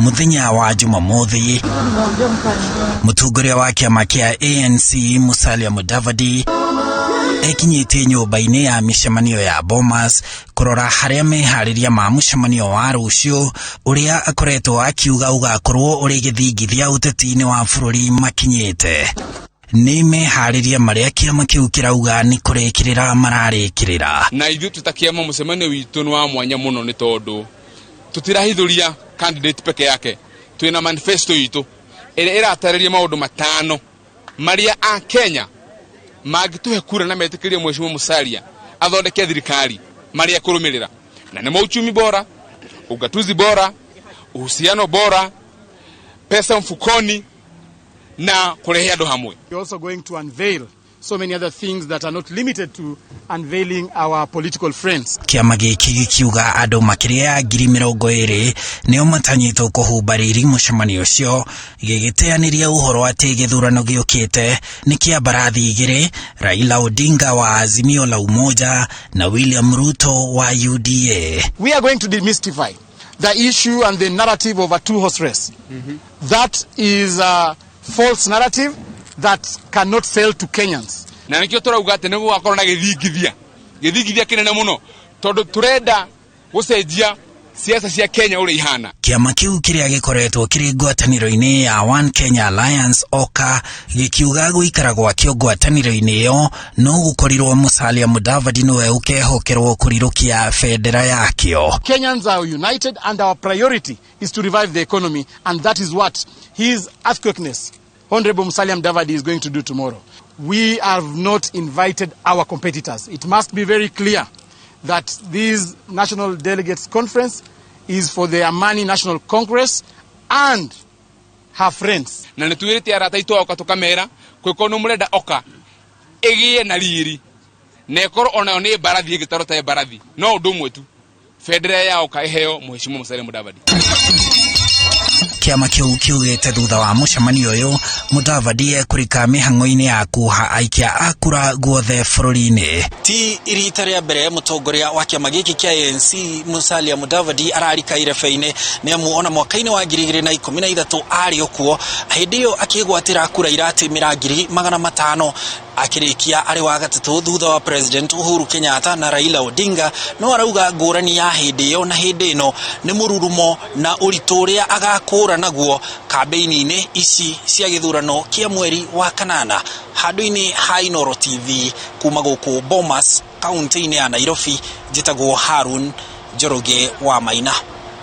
muthenya wa Jumamothi. Mũtongoria wa kĩama kĩa ANC Musalia Mudavadi ekinyĩte nyũmba-inĩ ya mĩcemanio ya Bomas kurora harĩa meharĩria ma mũcemanio wa rũciũ ũrĩa akoretwo akiuga ugakorwo ũrĩ gĩthingithia ũteti-inĩ wa bũrũri makinyĩte. Nĩ meharĩria marĩa kĩama kĩu kĩrauga nĩ kũrekerera mararĩkĩrĩra. Na ithuĩ tũtakĩama mũcemanio witũ nĩ wa mwanya mũno nĩ tondũ tũtirahithũria candidate peke yake. Twĩna manifesto itũ ĩrĩa ĩratarĩria maũndũ matano marĩa a Kenya magĩtũhe kura na metĩkĩrie Mheshimiwa Musalia athondeke thirikari marĩa kũrũmĩrĩra. Na nĩ uchumi bora, ugatuzi bora, uhusiano bora, pesa mfukoni na kurehe andũ hamwe. We're also going to unveil so many other things that are not limited to unveiling our political friends. Kĩama gĩkĩ gĩkiuga andũ makĩria ya 20,000 nĩo matanyĩtwo kũhumba rĩrĩ mũcemanio ũcio, gĩgĩteanĩria ũhoro atĩ gĩthurano gĩũkĩte nĩ kĩa mbarathi igĩrĩ, Raila Odinga wa Azimio la Umoja na William Ruto wa UDA. We are going to demystify the issue and the narrative of a two-horse race. That is a false narrative that cannot sell to Kenyans. Na nikio turauga ati nĩguo akorwo na gĩthingithia kĩnene mũno tondũ turenda gũcenjia siasa cia Kenya ũrĩa ihana. Kĩama kĩu kĩrĩa gĩkoretwo kĩrĩ ngwatanĩro-inĩ ya One Kenya Alliance OKA gĩkiuga gũikara gwakĩo ngwatanĩro-inĩ ĩyo no gũkorirwo Musalia Mudavadi nĩwe ũkehokerwo kũrirũkia bendera yakĩo. Kenyans are united and our priority is to revive the economy, and that is what his earthquakeness Honorable Musalia Mudavadi is going to do tomorrow. We have not invited our competitors. It must be very clear that this National Delegates Conference is for the Amani National Congress and her friends. Na nĩtwĩrĩte arata itũ oka tũkamera kwĩko nĩ mũrenda oka ĩgĩe na riri na ĩkorwo onayo nĩ mbarathi ĩgĩtarwo ta mbarathi no ũndũ ũmwe tu bendera ya oka ĩheo Mheshimiwa Musalia Mudavadi. Kĩama kĩu kiugĩte thutha wa mũcemanio ũyũ Mudavadi ekũrĩka mĩhang'o-inĩ ya kuha aikia a kura guothe bũrũri-inĩ. Ti rita rĩa mbere mũtongoria wa kĩama gĩkĩ kĩa ANC Musalia Mudavadi ararika irebe-inĩ nĩamu ona mwaka-inĩ wa 2013 arĩ okuo hĩndĩ ĩyo akĩgwatĩra kura iratimĩra 500,000 akĩrĩkia arĩ wa gatatũ thutha wa President Uhuru Kenyatta na Raila Odinga. No arauga ngũrani ya hĩndĩ ĩyo na hĩndĩ ĩno nĩ mũrurumo na ũritũ ũrĩa agakũra naguo kambeini-inĩ ici cia gĩthurano kĩa mweri wa kanana. Handũ-inĩ ha Inooro TV kuma gũkũ Bomas, kaunti-inĩ ya Nairobi, njĩtagwo Harun Njoroge wa Maina.